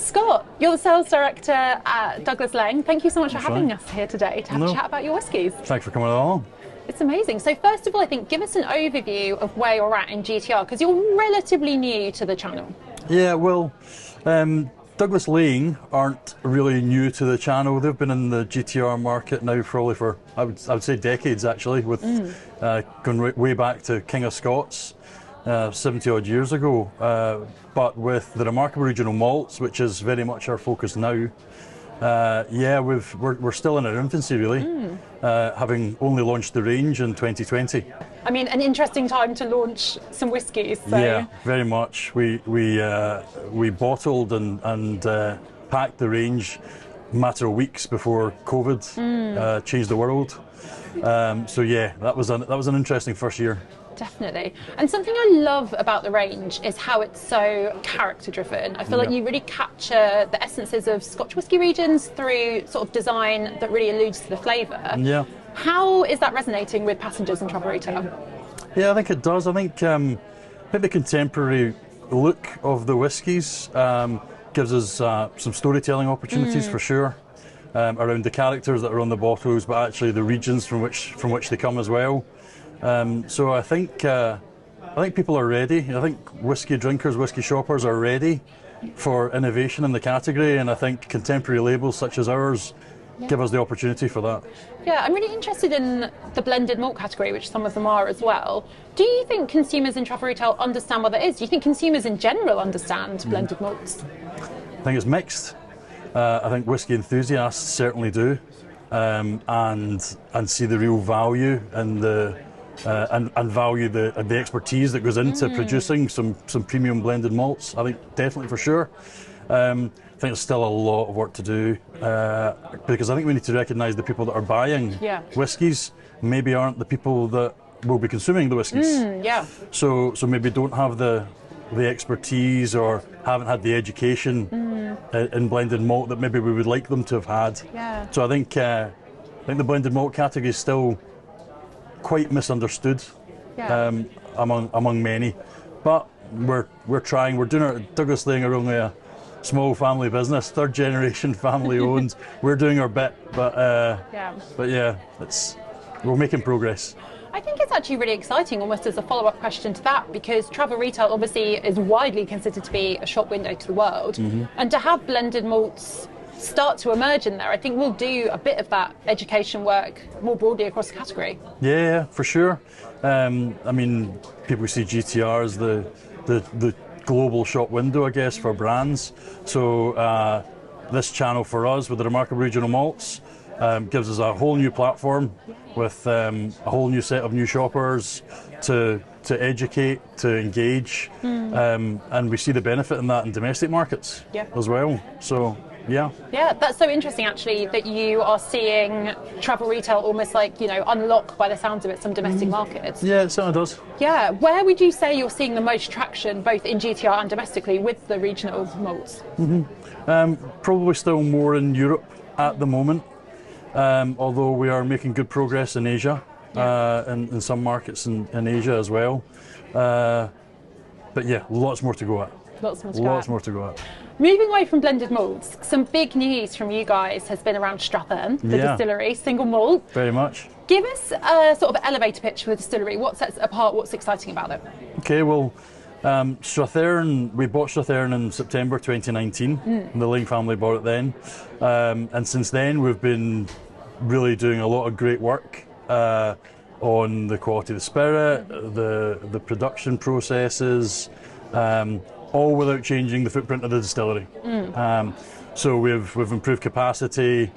Scott, you're the sales director at Douglas Laing. Thank you so much for having us here today to have a chat about your whiskies. Thanks for coming along. It's amazing. So first of all, I think give us an overview of where you're at in GTR, because you're relatively new to the channel. Yeah, well, Douglas Laing aren't really new to the channel. They've been in the GTR market now probably for, I would say, decades actually, with going way back to King of Scots 70 odd years ago. But with the remarkable regional malts, which is very much our focus now, yeah, we're still in our infancy really, having only launched the range in 2020. I mean, an interesting time to launch some whiskies. So. Yeah, very much. We bottled and packed the range a matter of weeks before COVID changed the world. So yeah, that was an interesting first year. Definitely. And something I love about the range is how it's so character driven. I feel like you really capture the essences of Scotch whisky regions through sort of design that really alludes to the flavour. Yeah. How is that resonating with passengers and travel retail? Yeah, I think it does. I think the contemporary look of the whiskies gives us some storytelling opportunities for sure, around the characters that are on the bottles, but actually the regions from which they come as well. So I think people are ready. I think whisky drinkers, whisky shoppers are ready for innovation in the category, and I think contemporary labels such as ours give us the opportunity for that. Yeah, I'm really interested in the blended malt category, which some of them are as well. Do you think consumers in travel retail understand what that is? Do you think consumers in general understand blended malts? I think it's mixed. I think whisky enthusiasts certainly do, and see the real value and and value the expertise that goes into producing some premium blended malts. I think definitely for sure. I think there's still a lot of work to do, because I think we need to recognise the people that are buying whiskies maybe aren't the people that will be consuming the whiskies. So maybe don't have the expertise or haven't had the education in blended malt that maybe we would like them to have had. So I think the blended malt category is still quite misunderstood among many, but we're trying. We're doing our Douglas Laing are only a small family business, third generation family owned. We're doing our bit, but yeah, we're making progress. I think it's actually really exciting, almost as a follow-up question to that, because travel retail obviously is widely considered to be a shop window to the world, and to have blended malts start to emerge in there, I think we'll do a bit of that education work more broadly across the category. Yeah, for sure. I mean, people see GTR as the global shop window, I guess, for brands. So this channel for us with the remarkable regional malts gives us a whole new platform with a whole new set of new shoppers to educate, to engage, and we see the benefit in that in domestic markets as well. So. Yeah, that's so interesting actually that you are seeing travel retail almost like, unlock by the sounds of it some domestic markets. Yeah, it certainly does. Yeah, where would you say you're seeing the most traction both in GTR and domestically with the regional malts? Probably still more in Europe at the moment, although we are making good progress in Asia, in some markets in Asia as well. But yeah, lots more to go at. Lots more to go at. Moving away from blended malts, some big news from you guys has been around Strathearn, the distillery, single malt. Very much. Give us a sort of elevator pitch for the distillery. What sets it apart? What's exciting about it? Okay, well, Strathearn, we bought Strathearn in September 2019. The Laing family bought it then. And since then, we've been really doing a lot of great work on the quality of the spirit, the production processes, all without changing the footprint of the distillery. So we've improved capacity.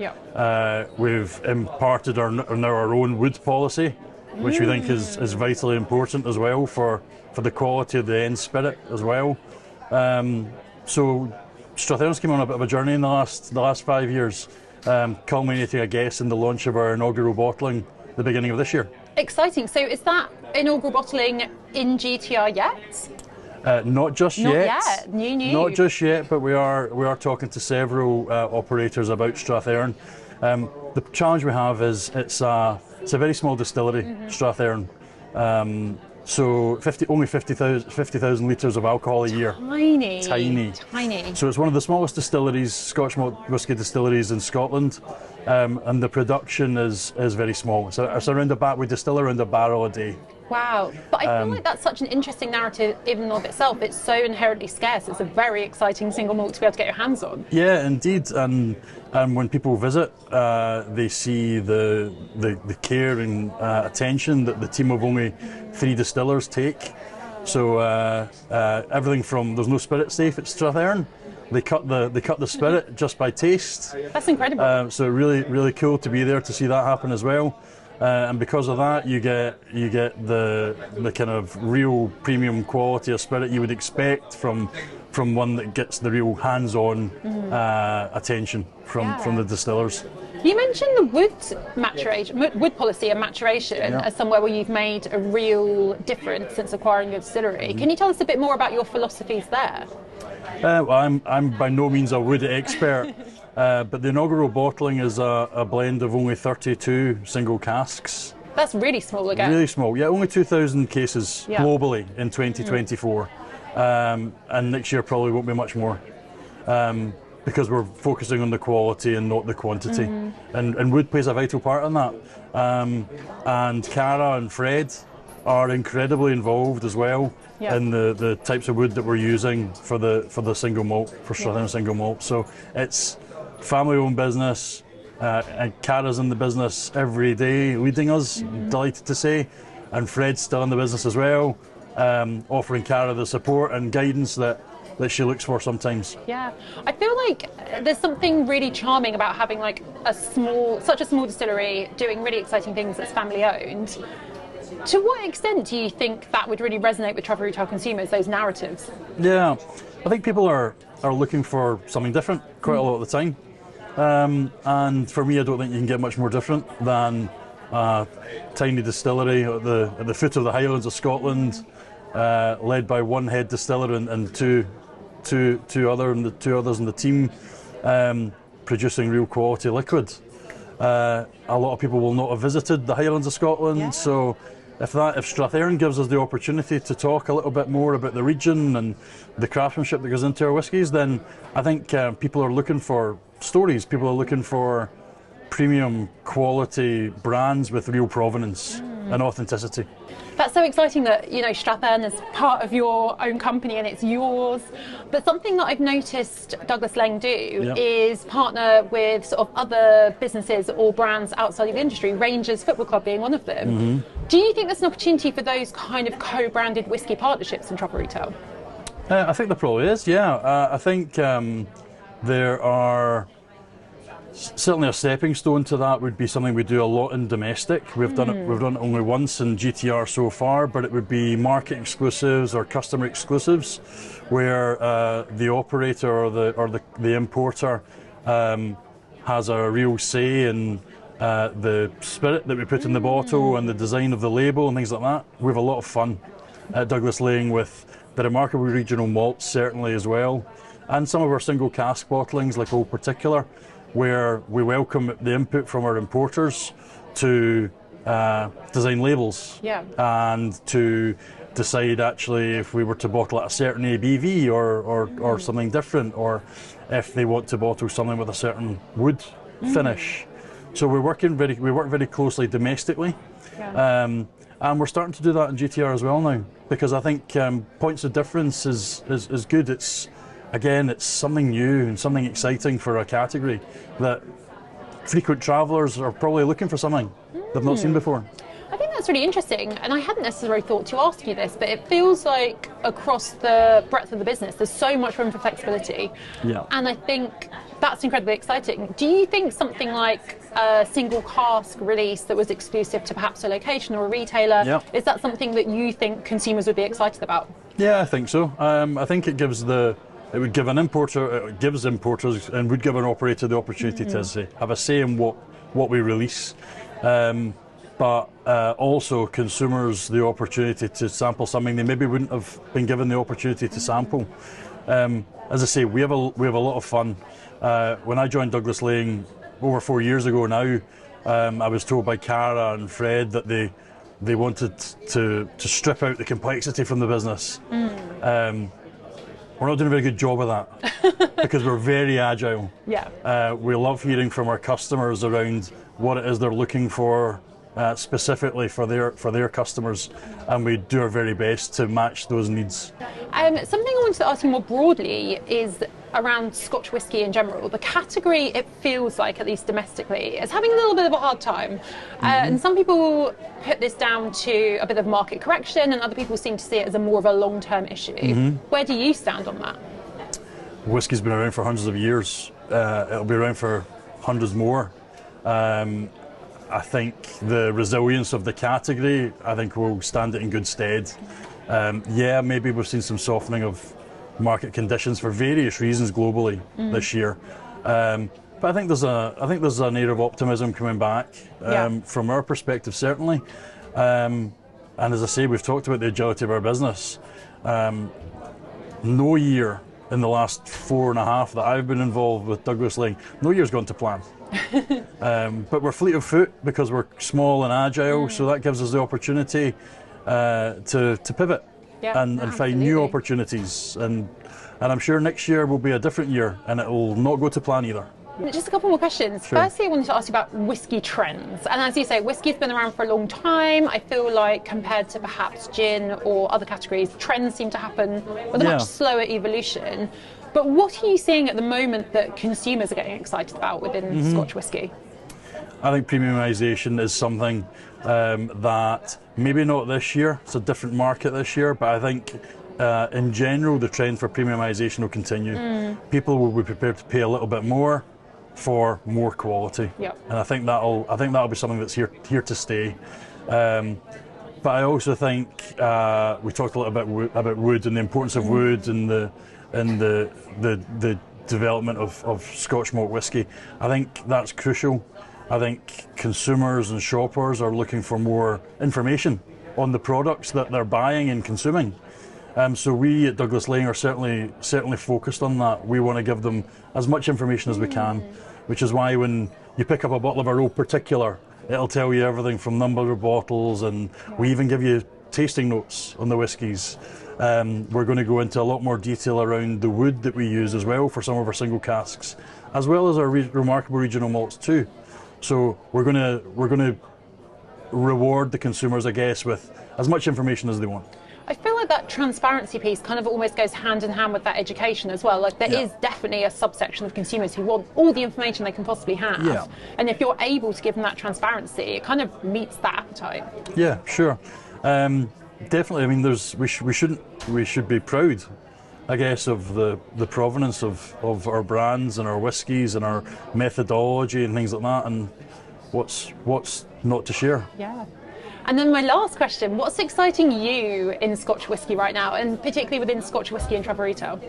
We've imparted our own wood policy, which we think is vitally important as well for the quality of the end spirit as well. So Strathearn's came on a bit of a journey in the last 5 years, culminating, I guess, in the launch of our inaugural bottling at the beginning of this year. Exciting. So is that inaugural bottling in GTR yet? Not just yet. Not yet. New. Not just yet, but we are talking to several operators about Strathearn. The challenge we have is it's a very small distillery, Strathearn. So only 50,000 litres of alcohol a year. Tiny. So it's one of the smallest distilleries, Scotch malt whisky distilleries in Scotland, and the production is very small. So it's we distill around a barrel a day. Wow. But I feel like that's such an interesting narrative in and of itself. It's so inherently scarce. It's a very exciting single malt to be able to get your hands on. Yeah, indeed. And when people visit, they see the care and attention that the team of only 3 distillers take. So everything from, there's no spirit safe at Strathearn. They cut the spirit just by taste. That's incredible. So really cool to be there to see that happen as well. And because of that, you get the kind of real premium quality of spirit you would expect from one that gets the real hands-on attention from the distillers. You mentioned the wood policy and maturation as somewhere where you've made a real difference since acquiring your distillery. Can you tell us a bit more about your philosophies there? Well, I'm by no means a wood expert. But the inaugural bottling is a blend of only 32 single casks. That's really small again. Really small, yeah, only 2,000 cases globally in 2024. And next year probably won't be much more. Because we're focusing on the quality and not the quantity. And wood plays a vital part in that. And Cara and Fred are incredibly involved as well in the types of wood that we're using for the single malt, for Strathearn single malt. So it's family-owned business, and Cara's in the business every day, leading us, delighted to say, and Fred's still in the business as well, offering Cara the support and guidance that she looks for sometimes. Yeah, I feel like there's something really charming about having like such a small distillery doing really exciting things that's family-owned. To what extent do you think that would really resonate with travel retail consumers, those narratives? Yeah, I think people are looking for something different quite a lot of the time. And for me, I don't think you can get much more different than a tiny distillery at the foot of the Highlands of Scotland, led by one head distiller and two others in the team, producing real quality liquid. A lot of people will not have visited the Highlands of Scotland, so if Strathearn gives us the opportunity to talk a little bit more about the region and the craftsmanship that goes into our whiskies, then I think people are looking for stories. People are looking for premium quality brands with real provenance and authenticity. That's so exciting that, you know, Strathearn is part of your own company and it's yours. But something that I've noticed Douglas Laing do is partner with sort of other businesses or brands outside of the industry, Rangers Football Club being one of them. Do you think there's an opportunity for those kind of co-branded whisky partnerships in travel retail? I think there probably is, yeah. I think there are certainly a stepping stone to that would be something we do a lot in domestic. We've done it only once in GTR so far, but it would be market exclusives or customer exclusives, where the operator or the importer has a real say in the spirit that we put in the bottle and the design of the label and things like that. We have a lot of fun at Douglas Laing with the remarkable regional malts certainly as well, and some of our single cask bottlings like Old Particular, where we welcome the input from our importers to design labels and to decide actually if we were to bottle at a certain ABV or something different, or if they want to bottle something with a certain wood finish. So we work very closely domestically, and we're starting to do that in GTR as well now, because I think points of difference is good. It's something new and something exciting for a category that frequent travellers are probably looking for something they've not seen before. I think that's really interesting, and I hadn't necessarily thought to ask you this, but it feels like across the breadth of the business there's so much room for flexibility, and I think that's incredibly exciting. Do you think something like a single cask release that was exclusive to perhaps a location or a retailer, is that something that you think consumers would be excited about? Yeah, I think so. I think it gives importers and would give an operator the opportunity to have a say in what we release, but also consumers the opportunity to sample something they maybe wouldn't have been given the opportunity to sample. As I say, we have a lot of fun. When I joined Douglas Laing over 4 years ago now, I was told by Cara and Fred that they they wanted to strip out the complexity from the business. We're not doing a very good job of that because we're very agile. Yeah. We love hearing from our customers around what it is they're looking for specifically for their customers, and we do our very best to match those needs. Something I wanted to ask you more broadly is around Scotch whisky in general. The category, it feels like, at least domestically, is having a little bit of a hard time. And some people put this down to a bit of market correction, and other people seem to see it as a more of a long-term issue. Where do you stand on that? Whiskey's been around for hundreds of years. It'll be around for hundreds more. I think the resilience of the category, I think, will stand it in good stead. Yeah, maybe we've seen some softening of market conditions for various reasons globally this year, but I think there's an air of optimism coming back from our perspective, certainly. And as I say, we've talked about the agility of our business. No year in the last 4.5 that I've been involved with Douglas Laing, no year's gone to plan. But we're fleet of foot because we're small and agile, so that gives us the opportunity to pivot and find new opportunities. And I'm sure next year will be a different year, and it will not go to plan either. Just a couple more questions. Sure. Firstly, I wanted to ask you about whisky trends. And as you say, whiskey's been around for a long time. I feel like compared to perhaps gin or other categories, trends seem to happen with a much slower evolution. But what are you seeing at the moment that consumers are getting excited about within Scotch whisky? I think premiumisation is something that maybe not this year, it's a different market this year, but I think in general the trend for premiumisation will continue. People will be prepared to pay a little bit more for more quality, and I think that'll be something that's here to stay. But I also think we talked a little bit about wood and the importance of wood and the development of Scotch malt whisky. I think that's crucial. I think consumers and shoppers are looking for more information on the products that they're buying and consuming. So we at Douglas Laing are certainly focused on that. We want to give them as much information as we can, which is why when you pick up a bottle of our Old Particular, it'll tell you everything from number of bottles, and we even give you tasting notes on the whiskies. We're going to go into a lot more detail around the wood that we use as well for some of our single casks, as well as our remarkable regional malts too. So we're going to reward the consumers, I guess, with as much information as they want. I feel like that transparency piece kind of almost goes hand in hand with that education as well. Like there is definitely a subsection of consumers who want all the information they can possibly have. And if you're able to give them that transparency, it kind of meets that appetite. Yeah, sure. Definitely. I mean, we should be proud, I guess, of the provenance of our brands and our whiskies and our methodology and things like that, and what's not to share. Yeah. And then my last question, what's exciting you in Scotch whisky right now, and particularly within Scotch whisky and travel retail?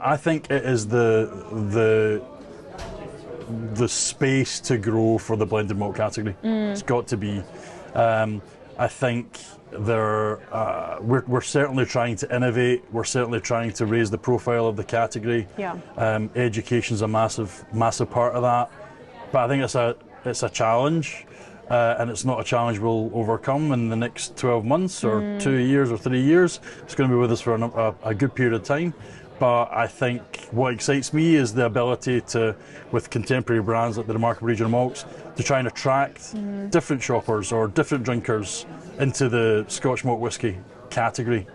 I think it is the space to grow for the blended malt category. It's got to be. I think we're certainly trying to innovate. We're certainly trying to raise the profile of the category. Education's a massive part of that. But I think it's a challenge. And it's not a challenge we'll overcome in the next 12 months or 2 years or 3 years. It's going to be with us for a good period of time. But I think what excites me is the ability to, with contemporary brands like the Remarkable Regional Malts, to try and attract different shoppers or different drinkers into the Scotch malt whisky category.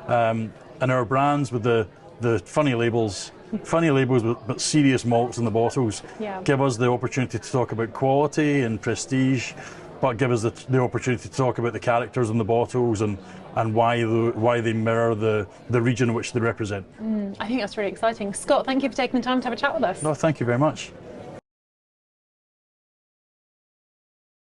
And our brands with the funny labels but serious malts in the bottles give us the opportunity to talk about quality and prestige, but give us the opportunity to talk about the characters in the bottles and why they mirror the region in which they represent. I think that's really exciting. Scott, thank you for taking the time to have a chat with us. No, thank you very much.